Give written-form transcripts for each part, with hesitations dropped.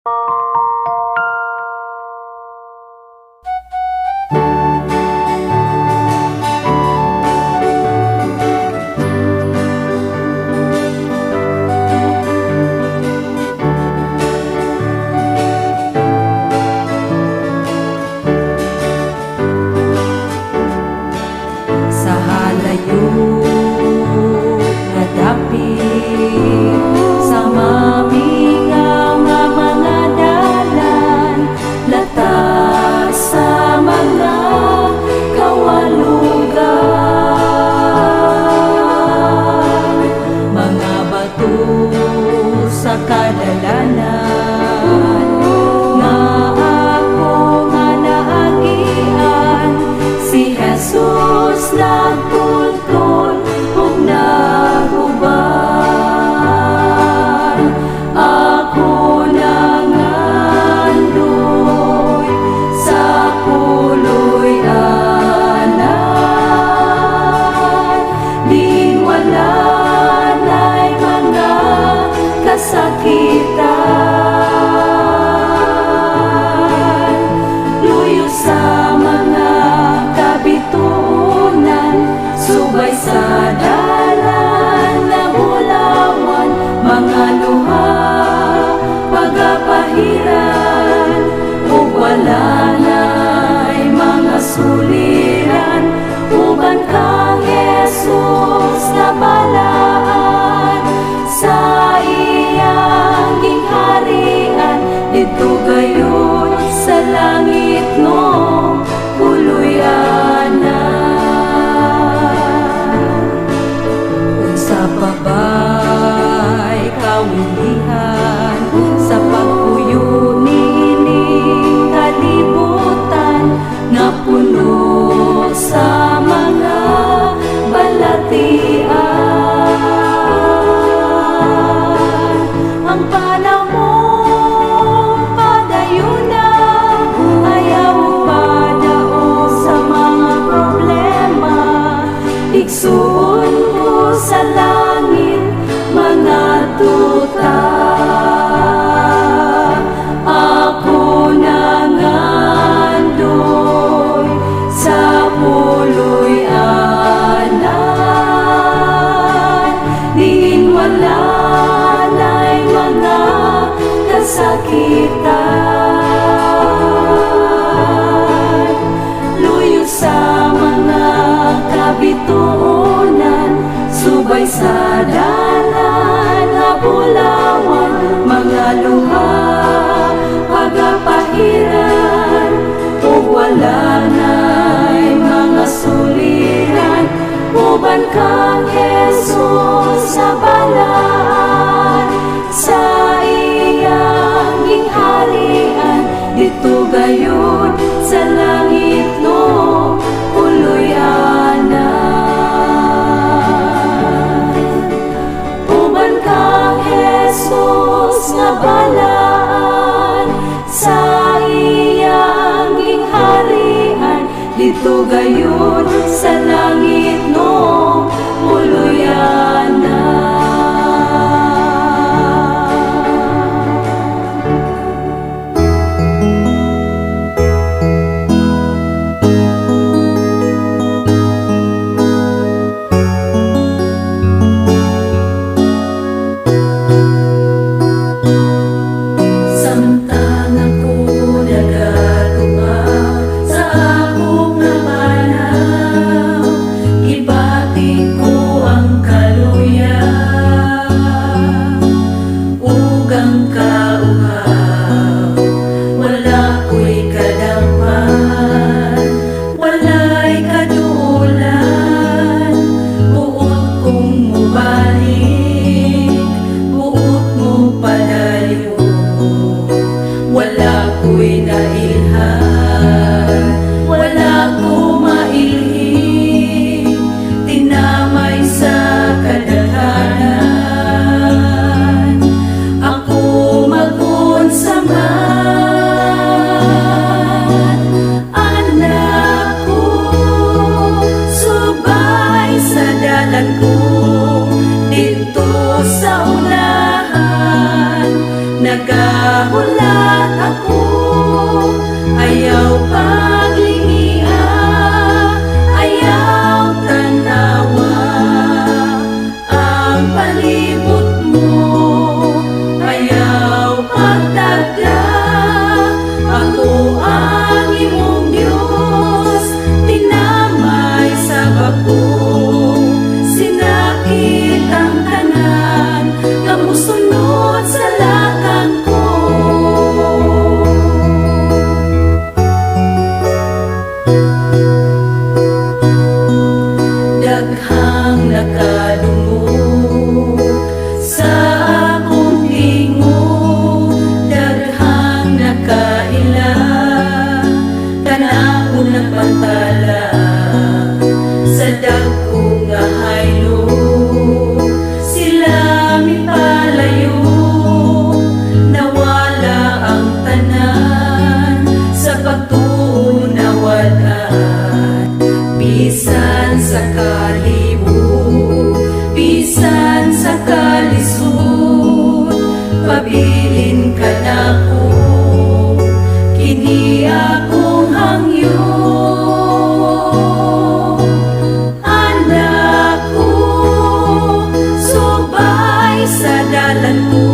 Sa halayo nga dapit sa mamingaw nga mga dalan, latas sa mga kawalugan, mga bato sa kadalanan, nga ako nga naagian, si Jesus nagtultol ug naguban. Ako nangandoy sa puloy anan, din wala na'y mga kasakitan. Luyo sa mga kabitunan, subay sa dalan na bulawan, mga luha pagapahiran, ug wala na'y mga suliran. Uban kang Jesus na balaan, sa iyang gingharian, dito gayon sa langit no puloy anan. Unsa pa ba'y kawilihan sa pagpuyo niining kalibutan, nga puno sa mga balatian. Ang panahon padayon na, ayaw padaog sa mga problema. Igsuon ko sa langit mga tuta, ako nangandoy sa puloy anan, din wala na'y mga kasakitan. Luyo sa mga kabitunan, subay sa dalan nga bulawan, mga luha pagapahiran, ug wala na'y mga suliran. Uban kang Jesus sa balaan, sa iyang gingharian, dito gayon sa langit no puloy anan. Uban kang Jesus nga balaan, sa iyang gingharian, dito gayon sa langit no puloy anan. Samtang ako nagatunga sa akong namanaw, gibati ko ang kaluyan, ug ang kauhaw, wala ko'y kadampan, wala'y kadulan. Buot kong mubalik, buot mo padayon, wala ko'y nailhan, wala ko mailhin, tinamay sa kadaghanan, ako magunsaman. Anak ko, subay sa dalan ko, dito sa unahan, nagahula Kini akong hangyo, anak ko, subay sa dalan ko,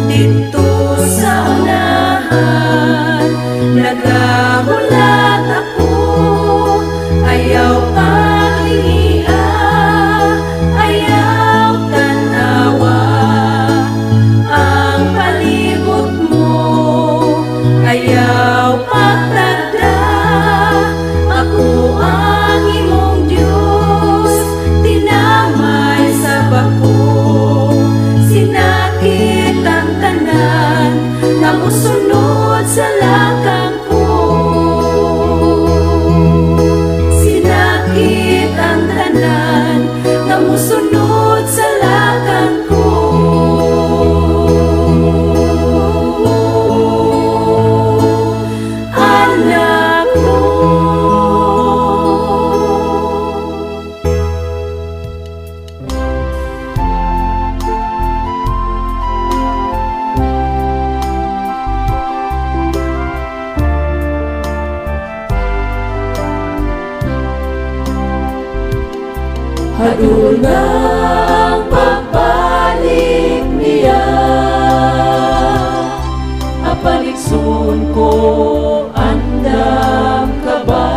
dito sa unahan, nagahulat ako, ayaw pagliya, ayaw tanawa, ang palibot mo, ayaw pagtagda, ako ang imong Diyos, tinamay sa bako, sinakit ang tanan, na musunod sa lakang ko. Sinakit ang tanan, na musunod sa lakang ko. Anak ko, hadul ang pagbalik niya, apalikson ko, andam ka ba?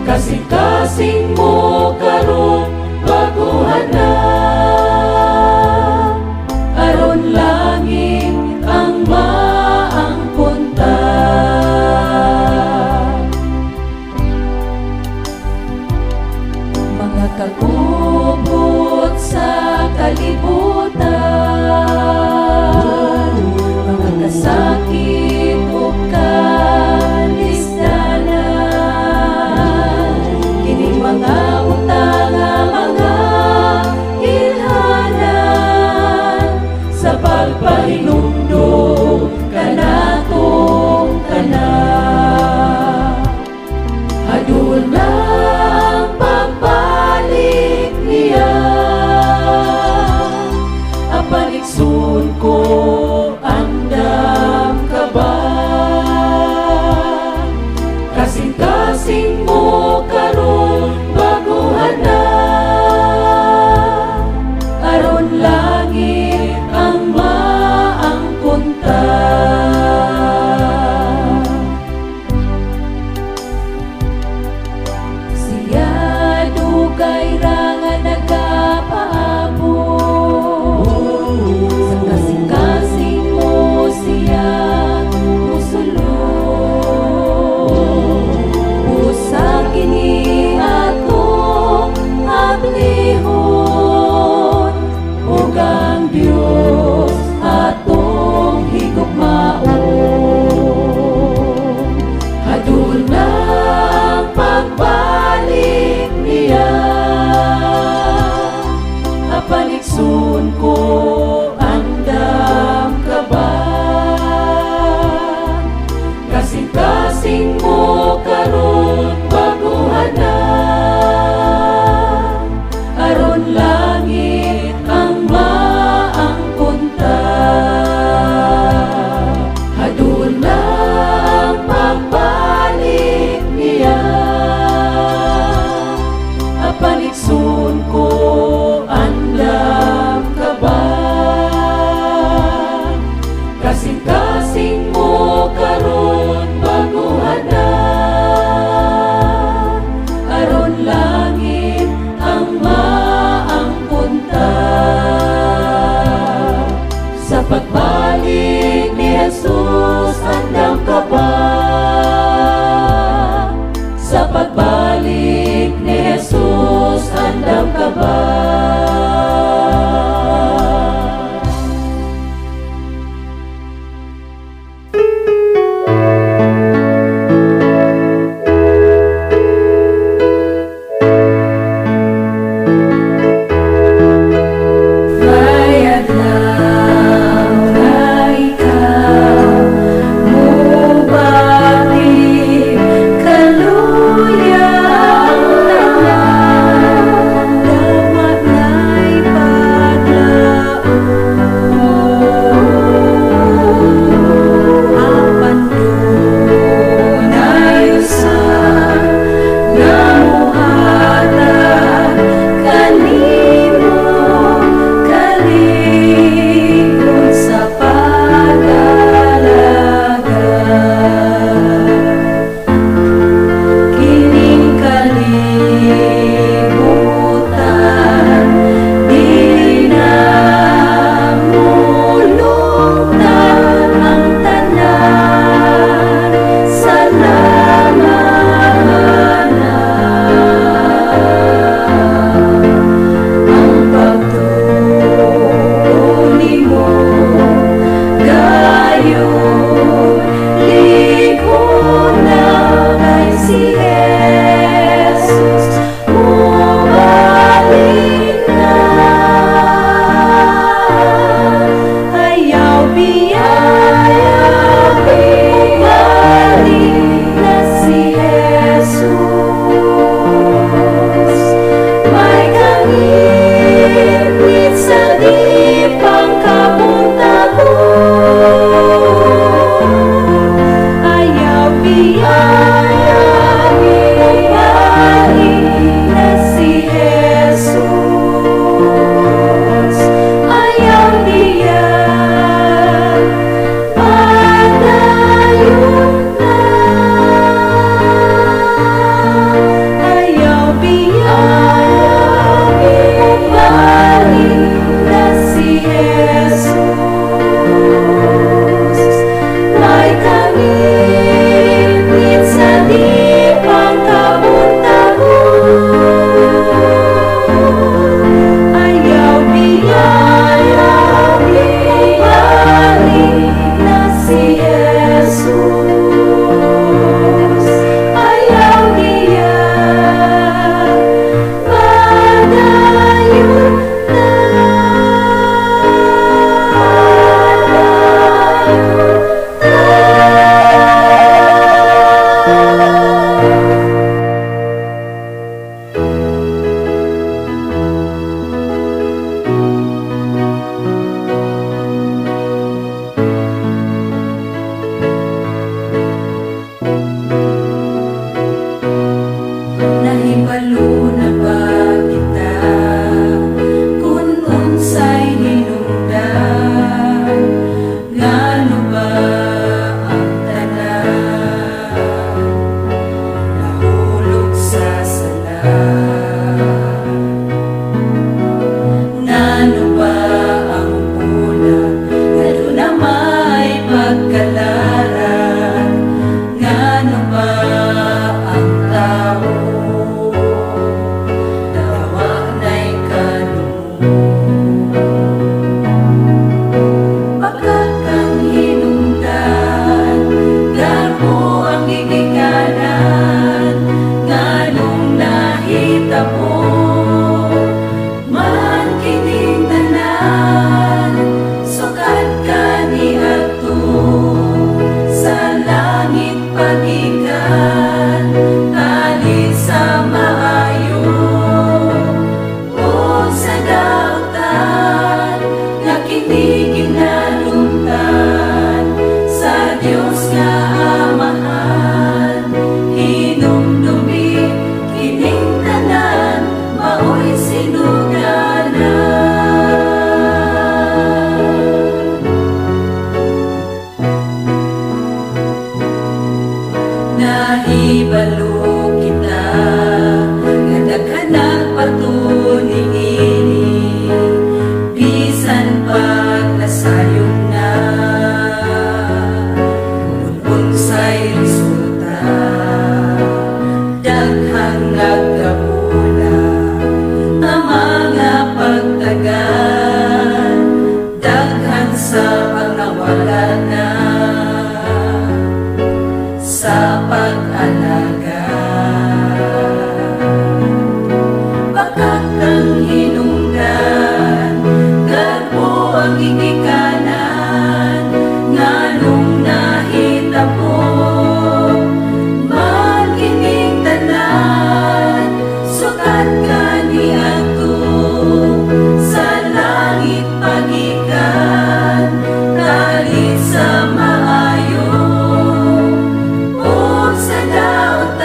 Kasing-kasing mo karon baguhan na, aron langit ang maang punta. Mga kagubot sa kalibutan, mga kasakit o kalisdanan, kining mga utang mga ilhanan, sa pagpahinumdum kanatong tanan. Hadul ng pagbalik niya, apalikson ko, andam ka ba? Kasing-kasing mo karon baguhan na, aron langit ang maang punta. Siya dugay ra nga nagapaabot, sa kasing-kasing mo siya musulod. Usa kini atong ablihon, ug ang Dios atong higugmaon. Hadul ng pagbalik niya, apalikson ko, andam ka ba? Kasing-kasing mo karon baguhan na, aron langit ang maang punta. Hadul ng pagbalik niya, apalikson ko, andam ka ba? Kasing-kasing mo karon baguhan na, aron langit ang maang punta. Sa pagbalik ni Jesus, andam ka ba? Sa pagbalik ni Jesus, andam ka ba? May adlaw na Ihibalo kita nga daghanag patuning ini bisan pag nasayod na kung unsay resulta daghang nagkabula ang mga pagtagan daghan sa pangnawala na sa pag-alaga. Bakit kang hinungdan, garbo ang gigikanan, nganong nahitabo, magkinig tanan, sukat ka niadto, sa langit pagikan, talit sa maayo, o sa daot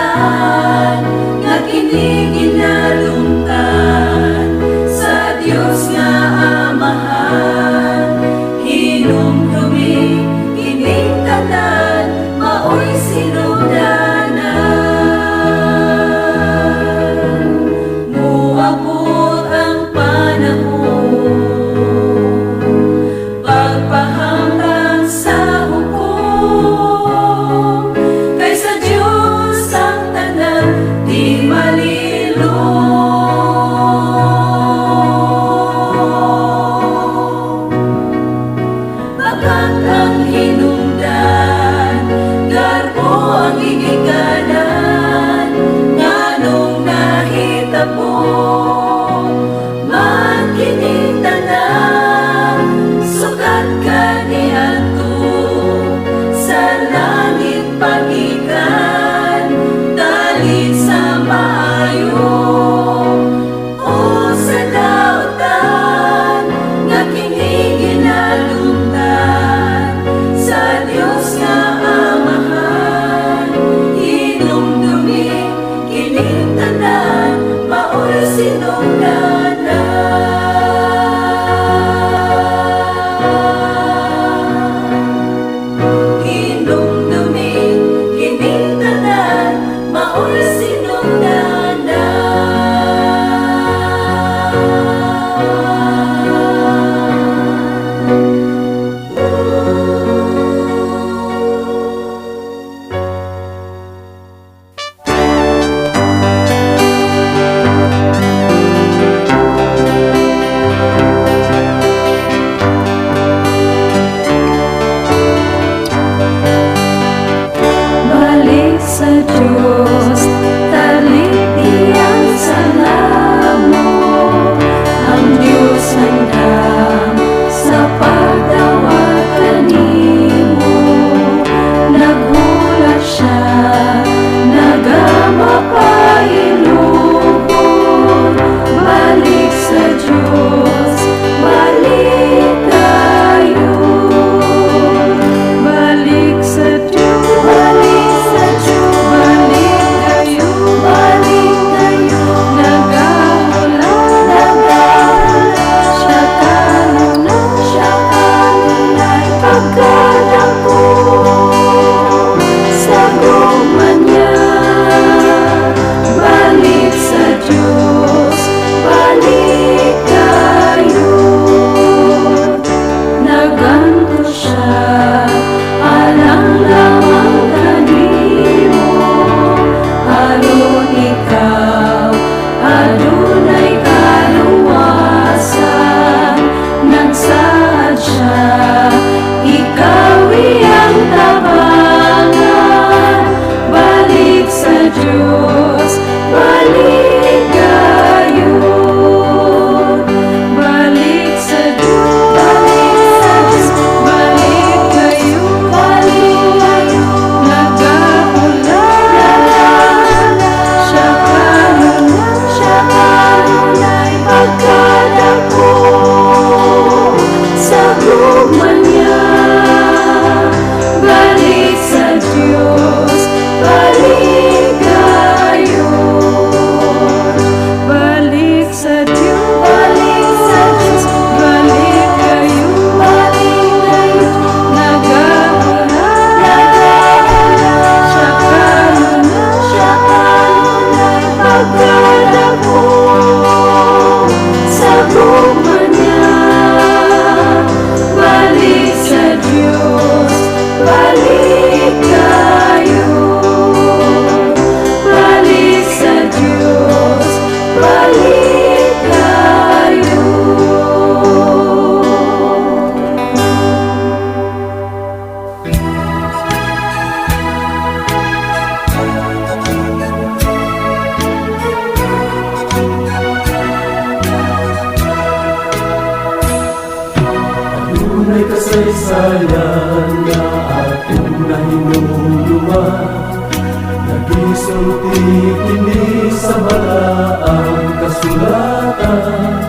sulti kini sa balaang kasulatan,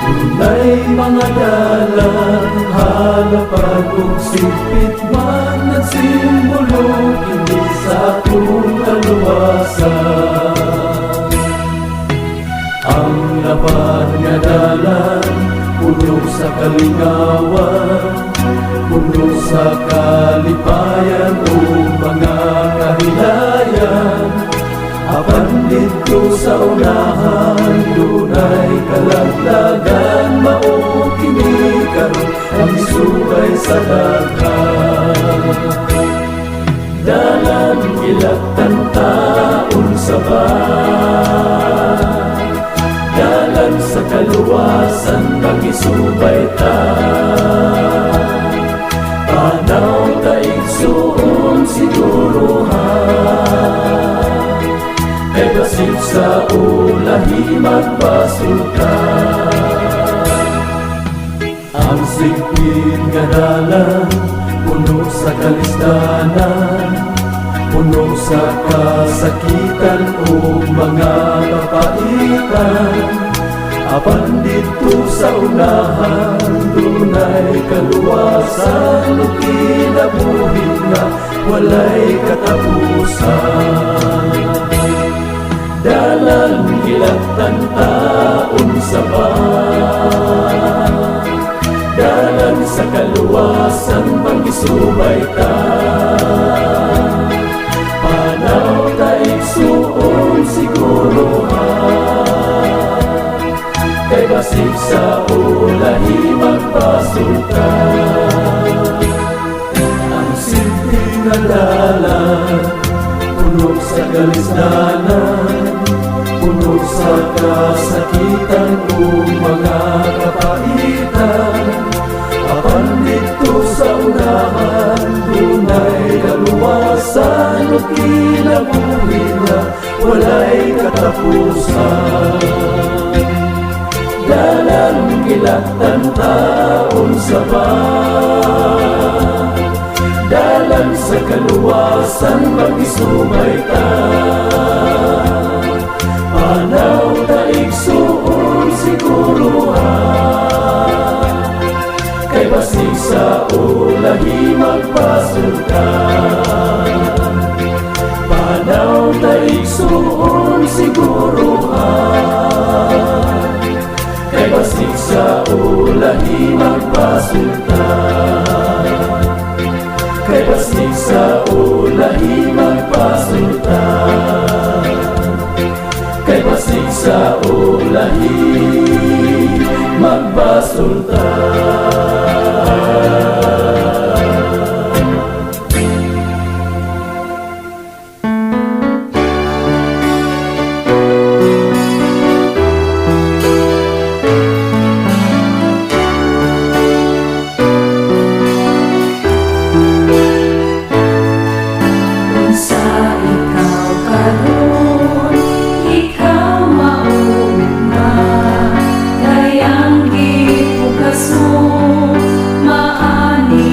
tunay mga dalang halapan ug sipit man at simbolo kini sa atong kaluwasan. Ang laban nga dalan puno sa kalingawan, puno sa kalipayan o mga kahilayan. Apan dito sa unahan, dunay kalaglagan, mao kini karon ang isubay sa daghan. Dalan ilatan taon sa dalan sa kaluwasan pag-isubay ta. Panaw taig suon siguruhan, kay basig sa ulahi magpasulta. Ang sigpit nga dalan puno sa kalisdanan, puno sa kasakitan o mga kapaitan. Apan dito sa unahan, dunay kaluwasan o kinabuhi na walay katapusan. Dalan hilatan taon sa dalan sa kaluwasan pag-isubay ta. Panaw taig suon siguruhan, kay basig sa ulahi magpasulta. Ang simple nga dalan puno sa kalisdanan, puno sa kasakitan o mga kapaitan. Apan dito sa unahan, dunay kaluwasan o kinabuhi na walay katapusan. Dalan ilatan taon sa dalan sa kaluwasan pag-isubay ta. Panaw taig suon siguruhan, kay basig sa ulahi magpasulta. Panaw taig suon siguruhan, kay basig sa ulahi magpasulta. Kay basig sa ulahi magpasulta. Kay basig sa ulahi magpasulta. Maani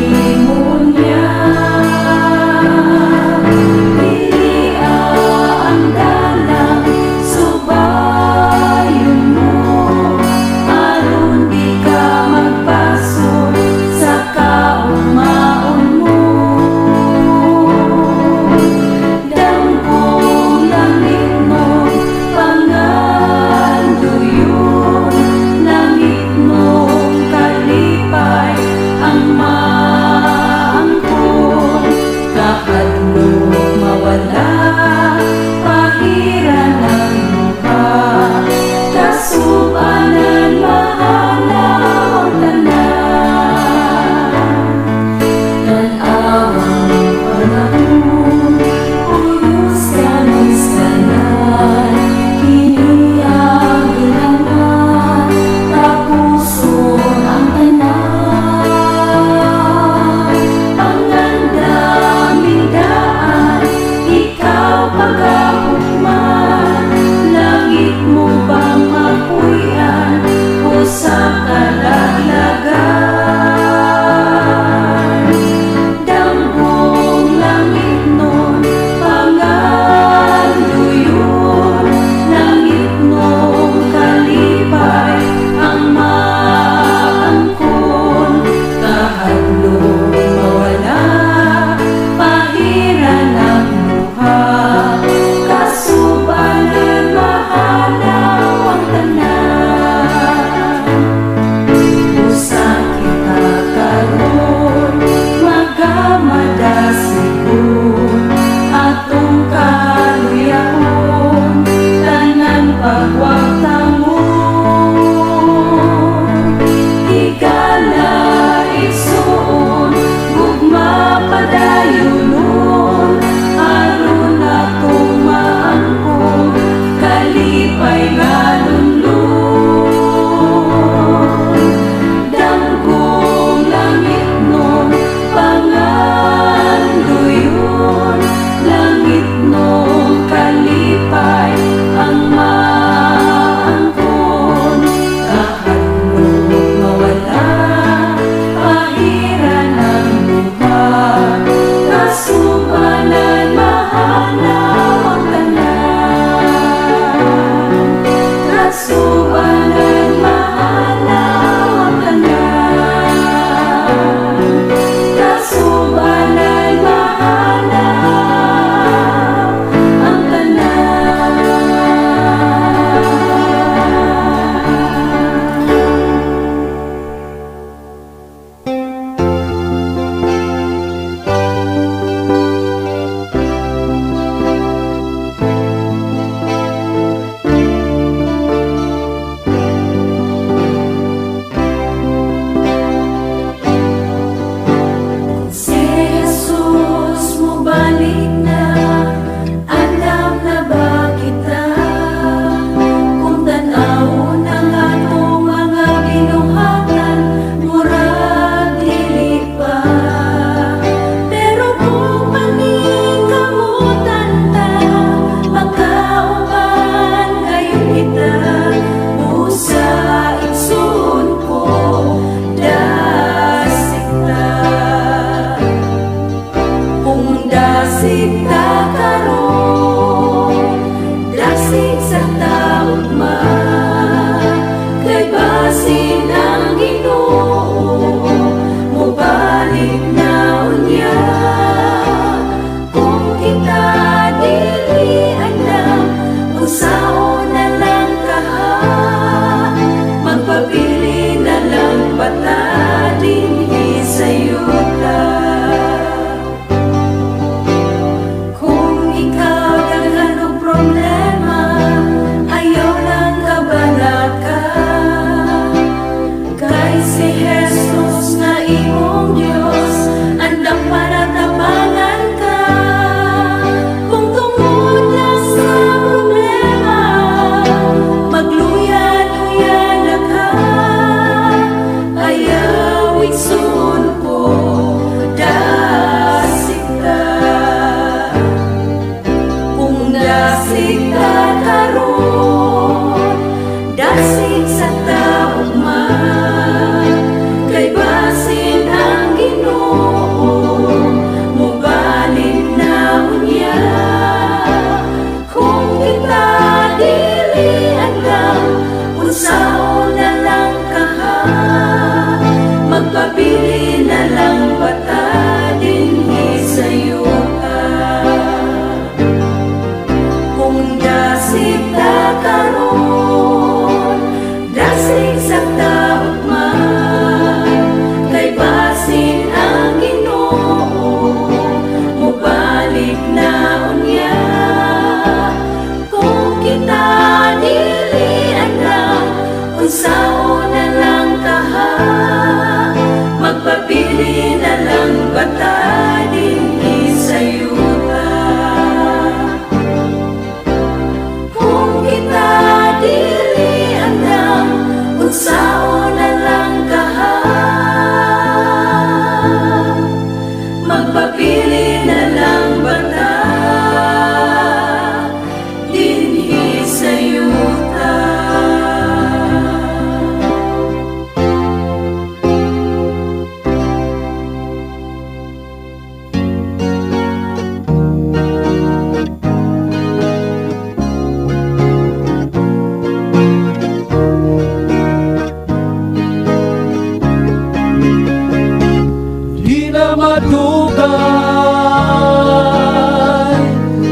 madugay,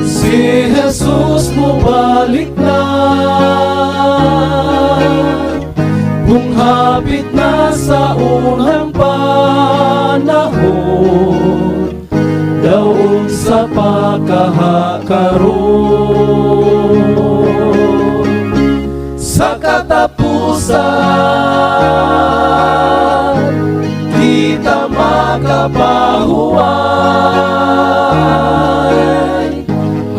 si Jesus mo balik na. Kung hapit na sa unang panahon, daon sa pagkahakaron, sa katapusan kita makapahuay.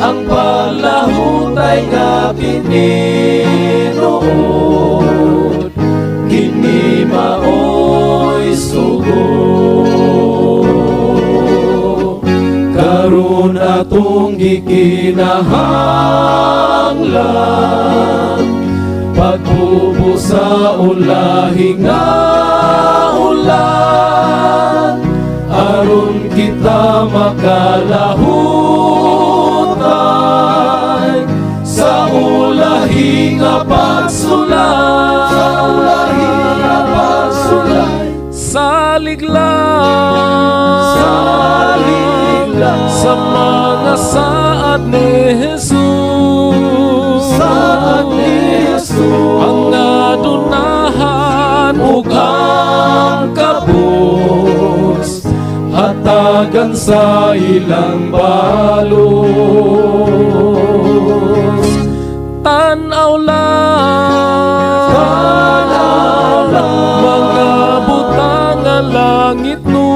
Ang palahutay nga pininuod, kini maoy sugo. Karon atong gikinahanglan, pagbubo sa ulahi nga ulan, aron kita makalahutay sa ulahi nga pagsulay. Sa ulahi nga pagsulay, salig lang, salig lang sa mga saad ni Jesus. Saad ni Jesus, ang adunahan ug ang kabus, hatagan sa ilang balos. Tanaw lang, tanaw lang, mga butang nga langit no,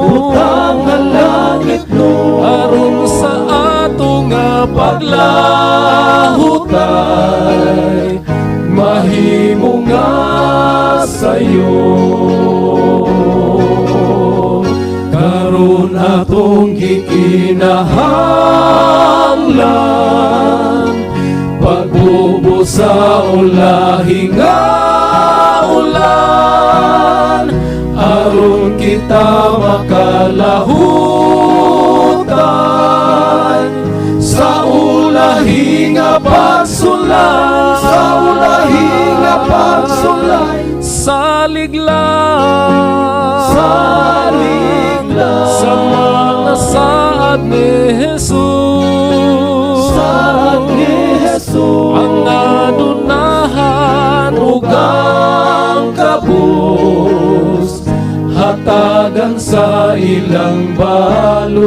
butang nga langit no, aron sa ato nga paglahutay, mahimo nga sayo. Karon atong gikinahanglan, pagbubo sa ulahi nga ulan, aron kita makalahutay sa ulahi nga pagsulay. Sa ulahi nga pagsulay, salig lang, salig lang sa mga saad ni Jesus. Saad ni Jesus, ang adunahan ug ang kabus, hatagan sa ilang balos.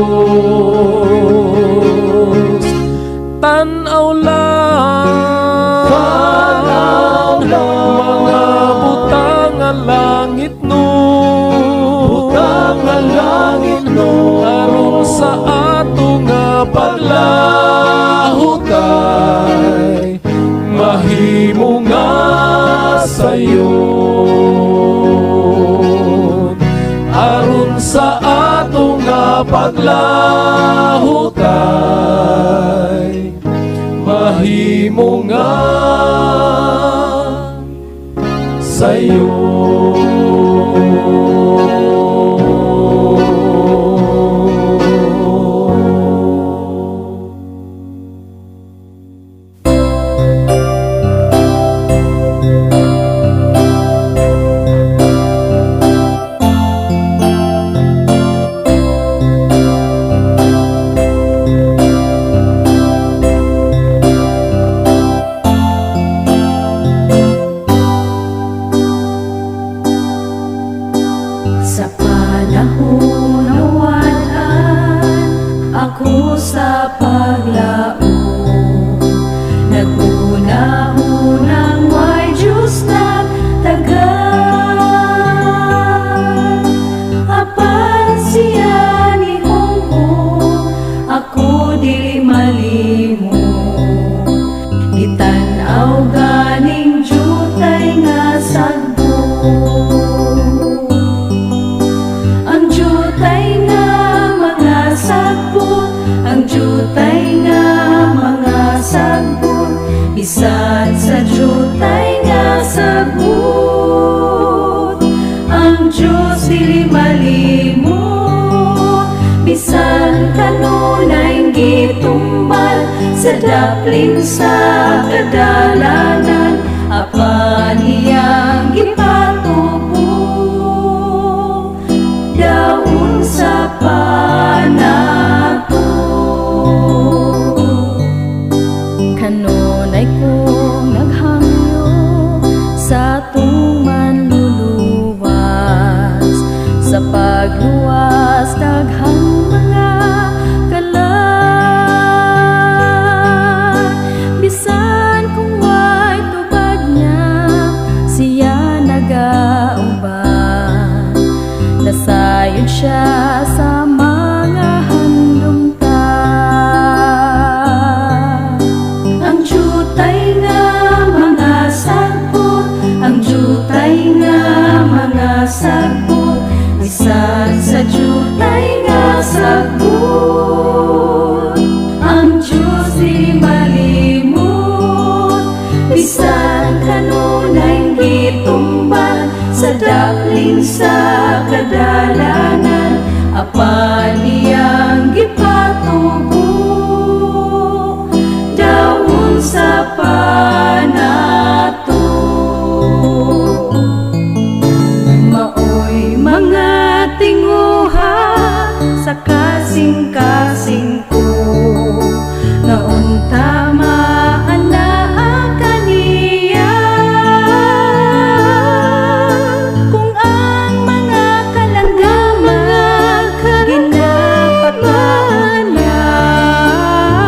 Tanaw lang, tanaw lang, mga butang nga langit no, butang nga langit no, aron sa ato nga paglahutay, mahimo nga sayo. Aron sa ato nga paglahutay, mahimo nga sayo. Sa panahon na walaan ako sa paglaom, naguna-unang may Diyos na tagal. Apan siya ni Hongho, ako dili malimo, gitanaw ganing jutay nga sagbo. Jutay nga mga sagbo, bisan sa jutay nga sagbot, ang Diyos dili malimot. Bisan kanunay gitumbal sa daplin sa kadalanan, apan iyang gipatubo. Daon sagot. Ang Diyos di malimot, bisan kanunay gitumban sa daplin sa kadalanan, apan niyang gipatubo dawon sa panato. Maoy mga tinguha sa kasing-kasing ko, nga unta maanaa kaniya. Kung ang mga kalangaman ginapataan niya,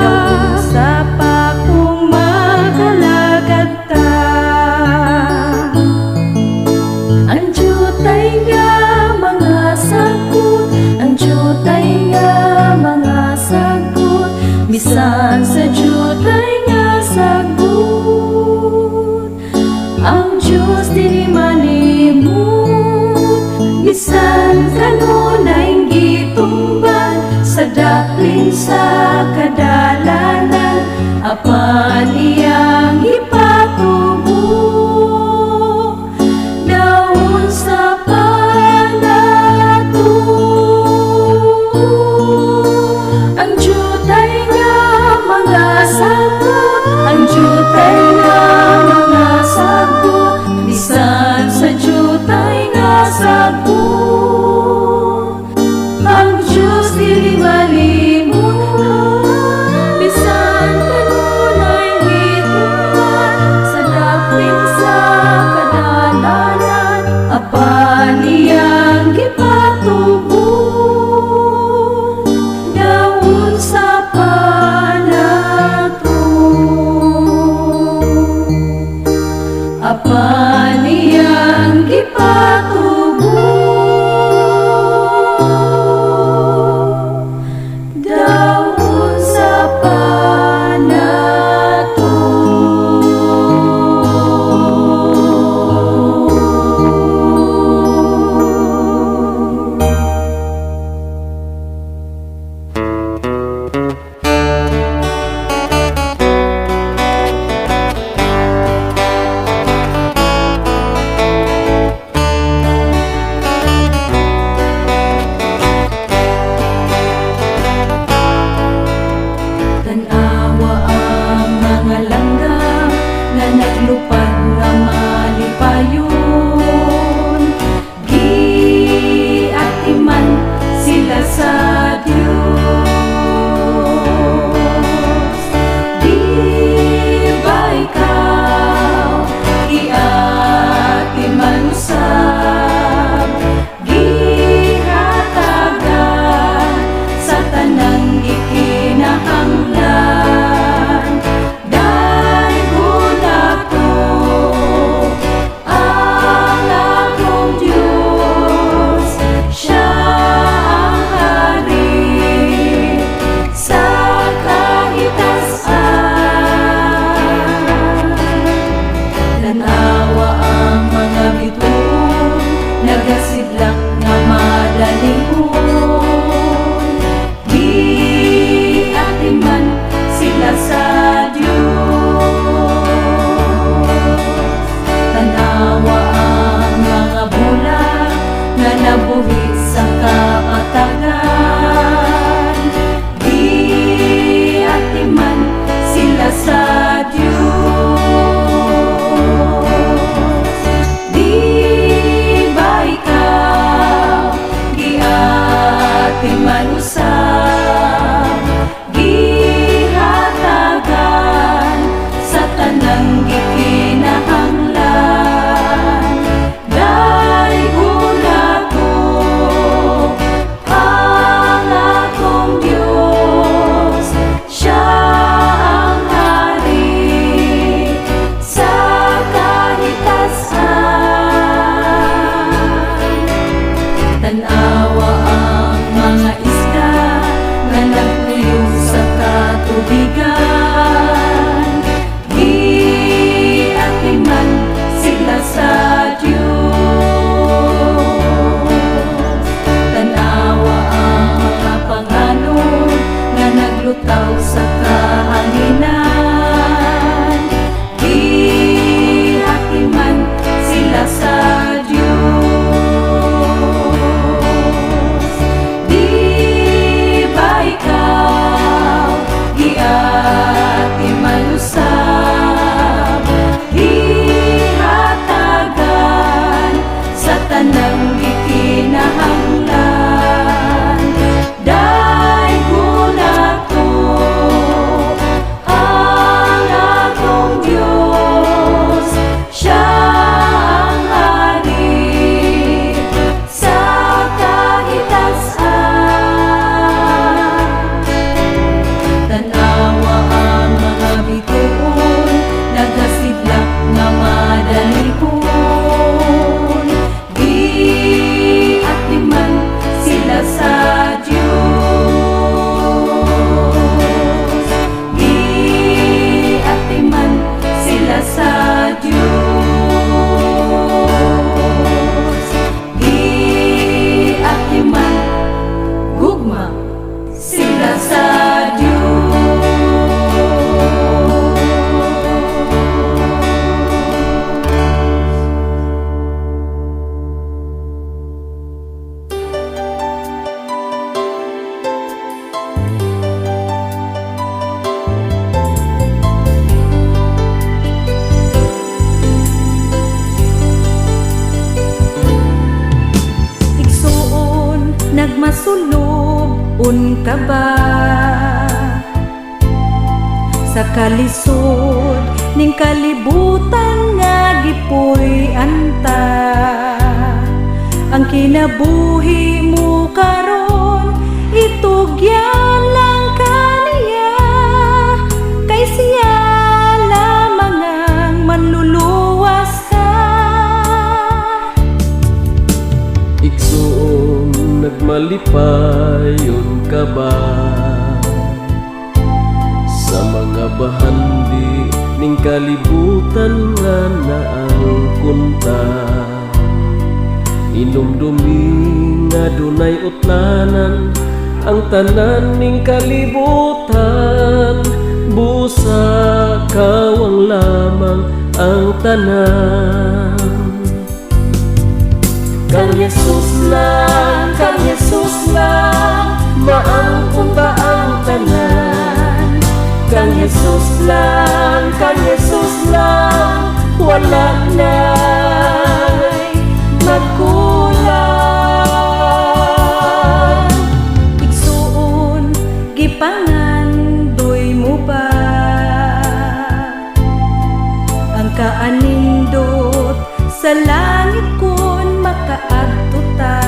daw sa pa kung magalagad ta. Ang jutay nga mga sagot, ang jutay nga mga sagot, bisan sa jutay nga sagot. Ang Diyos di malimut, bisan kanunay gitumban sa daplin sa kadalanan, apan iyang ipatubo dawon sa panato. Ang jutay nga mga sagot, ang jutay nga mga sagot, bisan sa jutay nga sagot. Ang Diyos di malimut, bisan kanunay gitumban sa daplin sa kadalanan, apan iyang gipatubo dawon sa panato. Apan iyang gipatubo dawon sa panato. Tanawa ang mga langgam na naglupad nga malipayon, giatiman sila sa Diyos. Di ba ikaw giatiman usab, gihatagan sa tanang gikinahanglan, dahil ako ang akong Diyos, siya ang hari sa kahitasan. Tanawa ang mga bituon, nagasidlak nga madalingon, giatiman sila sa Diyos. Tanawa ang mga bulag nga nabuhi sa kapatagan, giatiman sila sa Diyos. Di ba ikaw giatiman usab, gihatagan sa tanang gikinahanglan, dahil ako ang akong Diyos, siya ang hari sa kahitasan. Tanawa ang mga isda gugma sila sa Diyos. Nagmasulob ka ba sa kalisod ning kalibutan nga gipoy anta? Ang kinabuhi mo karon itugyan lang kaniya, kay siya lamang ang manluluwas ka. Igsoon nagmalipayon ka ba sa mga bahandi ning kalibutan nga naangkunta? Inumdumi nga dunay utlanan ang tanan ning kalibutan, busa kawang lamang ang tanan. Kang Jesus lang, kang Jesus lang, maangkunta ang tanan. Kang Jesus lang, kang Jesus lang, wala na'y magkulang. Igsuon, gipangandoy mo ba ang kaanindot sa langit kun makaadto ta?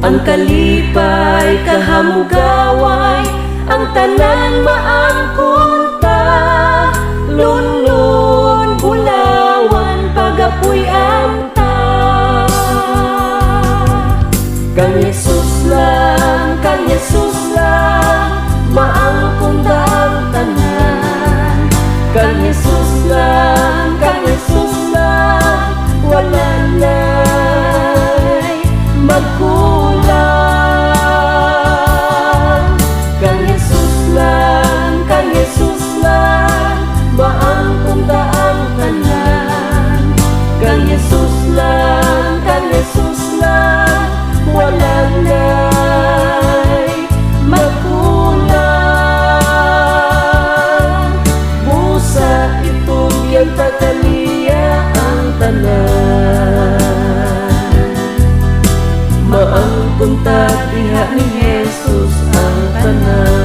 Ang kalipay kahamugaway ang tanan maangkunta, lunlun bulawan pagapuy anta. Kang Jesus lang, kang Jesus lang, maangkunta ang tanan. Kang Jesus lang, kang Jesus lang, wala na'y magkulang. Kang Jesus lang, kang Jesus lang, maangkunta ang tanan. Kang Jesus lang, kang Jesus lang, wala na'y magkulang. Busa itugyan tataliya ang tanan. Maangkunta diha ni Jesus ang tanan.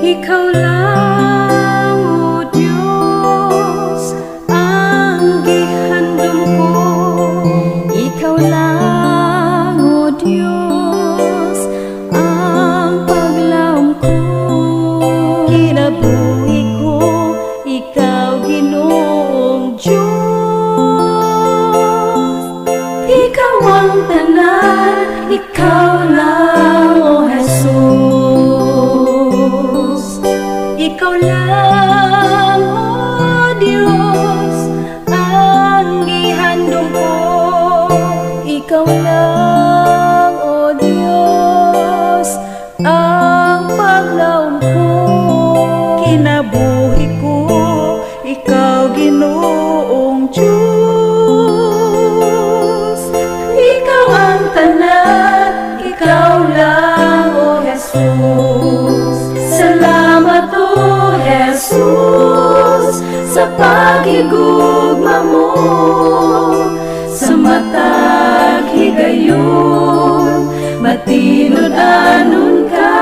Ikaw lang, O Diyos, ang gihandom ko. Ikaw lang, O Diyos, ang paglaom ko. Kinabuhi ko, Ikaw Ginoong Diyos. Ikaw ang tanan, Ikaw lang, O Jesus. Ikaw lang, O Diyos, ang gihandom ko. Ikaw lang, O Diyos, ang paglaom ko. Kinabuhi ko, Ikaw Ginoong Diyos. Ikaw ang tanan, Ikaw lang, O Jesus. Salamat, O Jesus, sa pagigugma mo, sa matag higayon, matinod anon ka.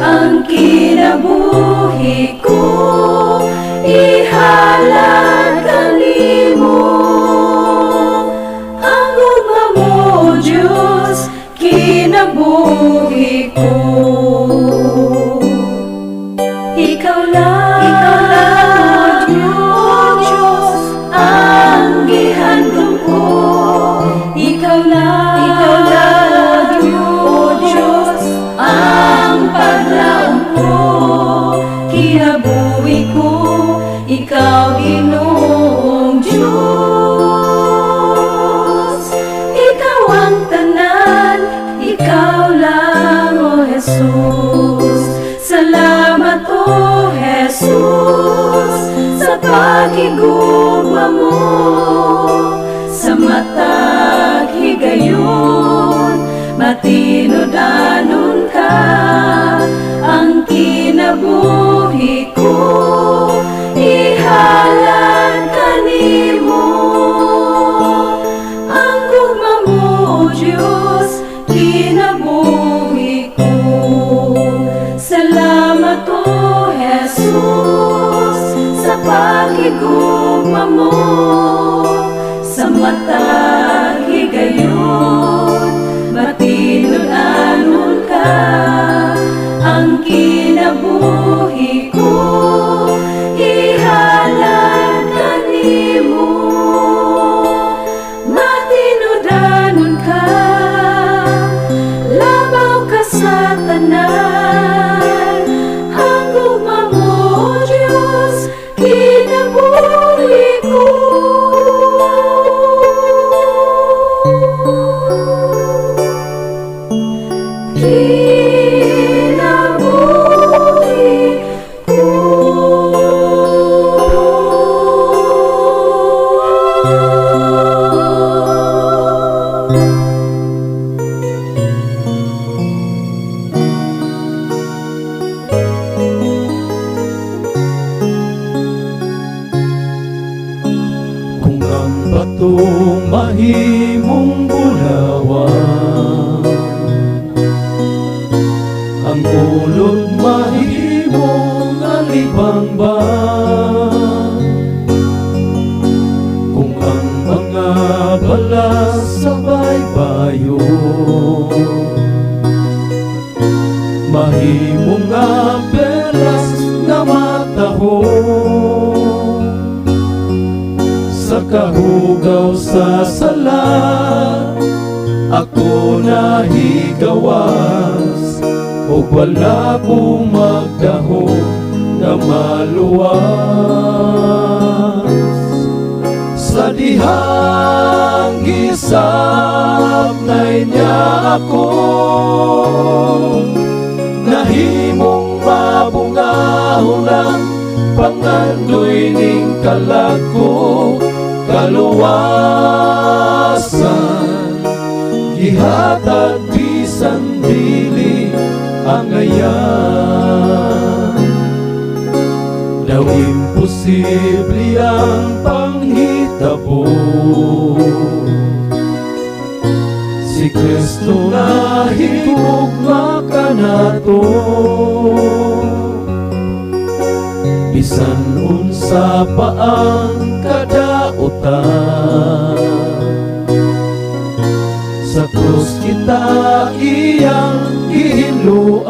Ang kinabuhi ko, ihalad kanimo. Ang gugma mo, Diyos, kinabuhi ko. kinabuhi ko, ikaw Ginoong Diyos. Ikaw ang tanan, ikaw lang o Jesus. Salamat o Jesus sa pagigugma mo, sa matag higayon, matinodanon ka. Ang kinabuhi ko, ihalad kanimo. Ang gugma mo, O Diyos, kinabuhi ko. Salamat o Jesus sa pagigugma mo, sa matag higayon, matinodanon ka. Ang kinabuhi ko, ihalad kanimo. Matinodanon ka, labaw ka sa tanan. Ang gugma mo, O Diyos, kinabuhi ko. Kung ang batong mahimong bulawan, ang ulod mahimong alibangban. Kung ang mga balas sa baybayon, mahimong nga belas nga matahon. Sa kahugaw sa sala, ako nahigawas, o wala ko magdahon na maluwas. Sa dihang gisap na niya ako, nahimong mabungahon ang pangandoy ning kalako. Kaluwasan, gihatag bisan dili ang ayan. Daw imposible ang panghitabo, si Kristo na higugma ka nato. Bisan unsa pa ang kadautan, sa krus kita iyang gihiluan.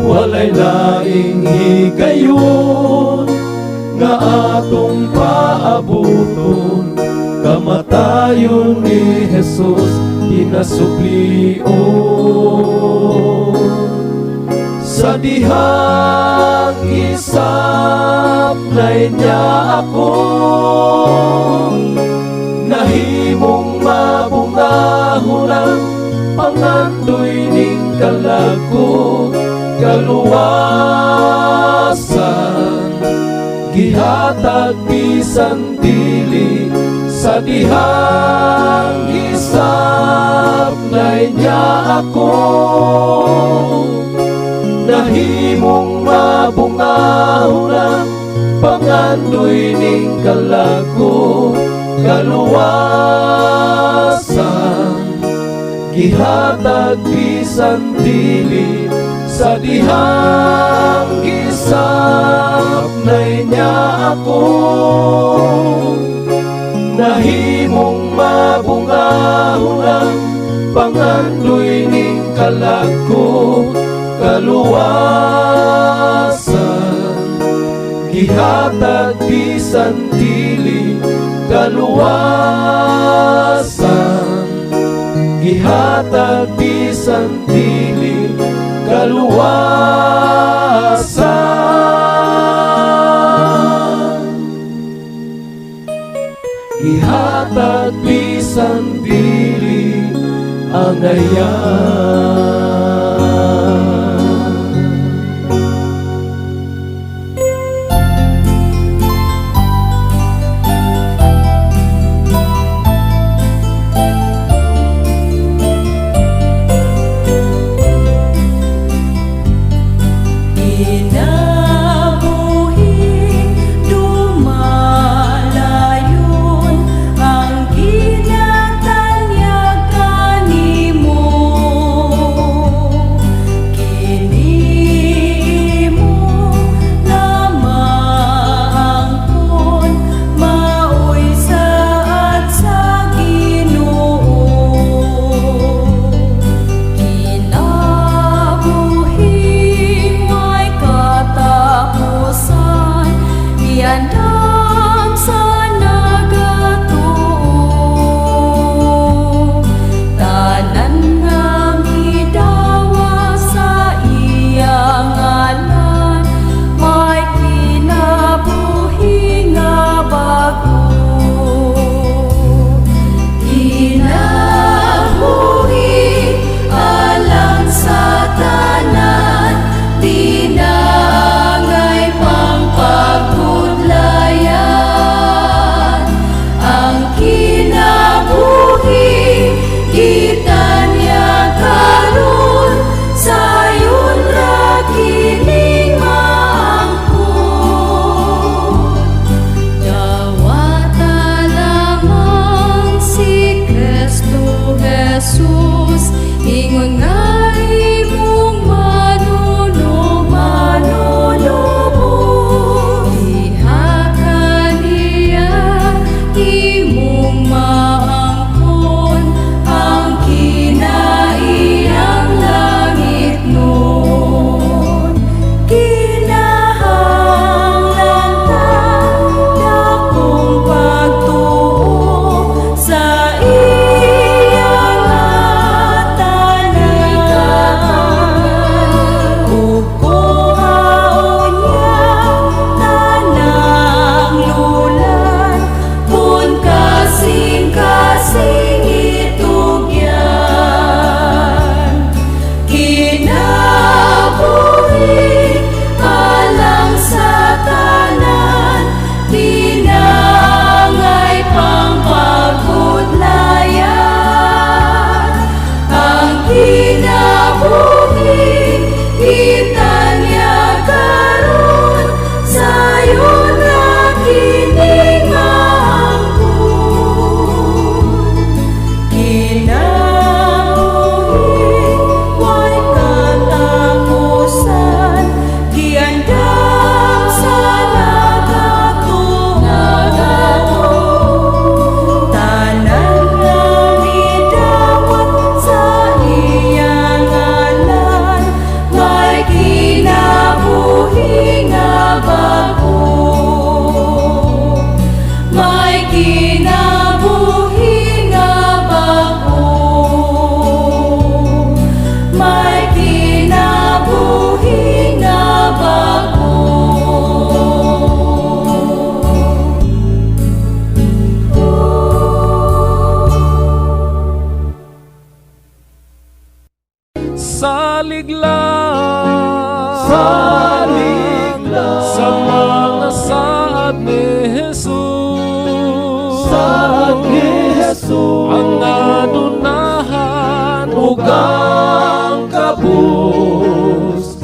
Walay laing higayon nga atong paabuton, kamatayon ni Jesus pinasublion. Sa dihang isap na niya ako, nahimong mabungahon ang pangandoy ning kalako. Kaluwasan, gihatag bisan dili sa dihang isap na niya ako, nahimong mabungahon ang pangandoy ning kalako. Kaluwasan, gihatag bisan dili sa dihang gisap na niya ako, nahimong mabungahon ang pangandoy ning kalako. Kaluwasan, gihatag bisan dili. Kaluwasan, gihatag bisan dili. kaluwasan. Ihatag bisan dili ang ayan. Inabuhi dumalayon ang ginatanyag kanimo. Kini mo na maangkon maoy saad sa Ginoo. Kinabuhi may katapusan, iandam sa nagatuo. Tanan nga midawa sa iyang ngalan, may kinabuhi nga bago. Kinabuhi alang sa tanan, dinangay pang pagkudlayan. Ang kinabuhi gitanyag karon, sayon ra kining maangkon. Dawata lamang si Kristo Jesus, ingon nga imong manunubos. Diha kaniya imong maangkon, ang kinaiyang langit nun. Kinahanglan ta dakong pagtuo sa iyang tanan. Ug kuhaon niya tanang lulan, kun kasing-kasing itugyan. Kinabuhi alang sa tanan, dinangay pang pagkudlayan. Ang kinabuhi gitanyag karon, sayon ra kining maangkon. Kinabuhi way katapusan, giandam sa nagatuo. Tanan nga midawat sa iyang ngalan, may kinabuhi nga bago. May kinabuhi nga bago. May kinabuhi nga bago. Salig lang sa mga saad ni Jesus. Ang nanunahan ug ang kabus,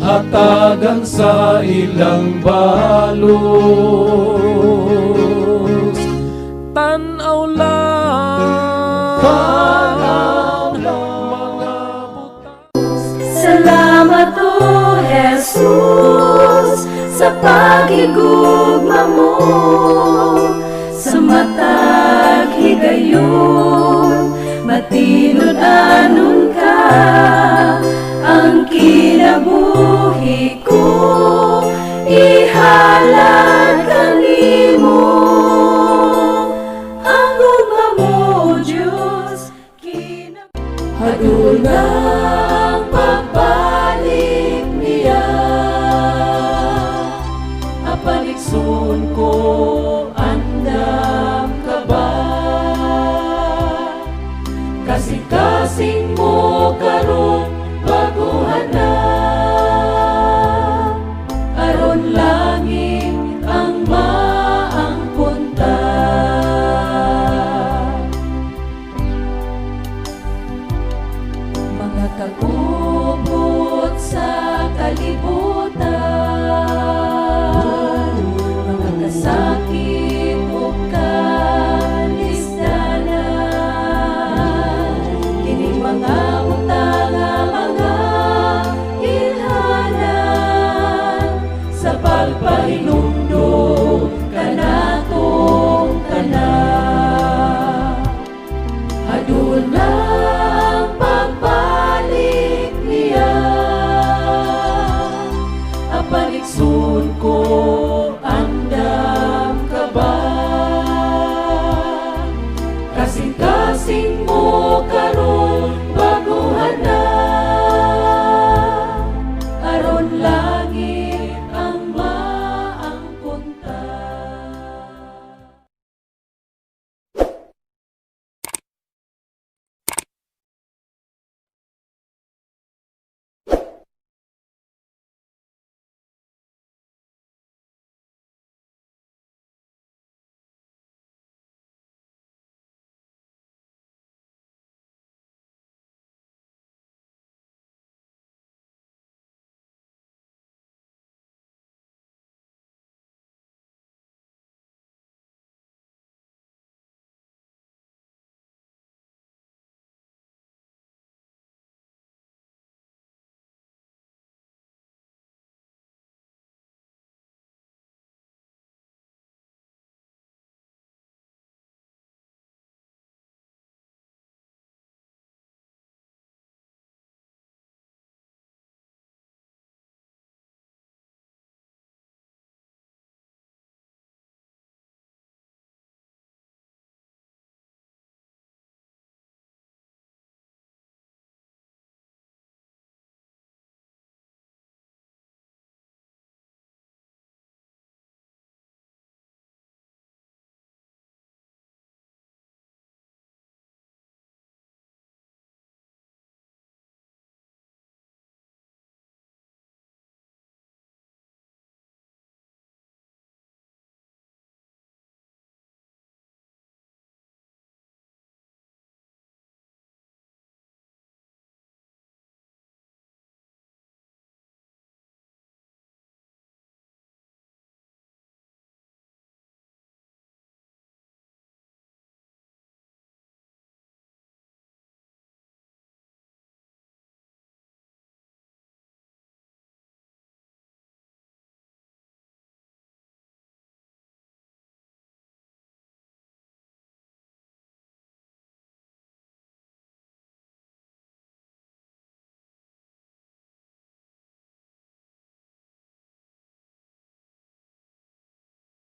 hatagan sa ilang balos. Tanaw lang mga butang. Salamat o Jesus sa pagigugma mo, sa matag higayon, matinod anon ka.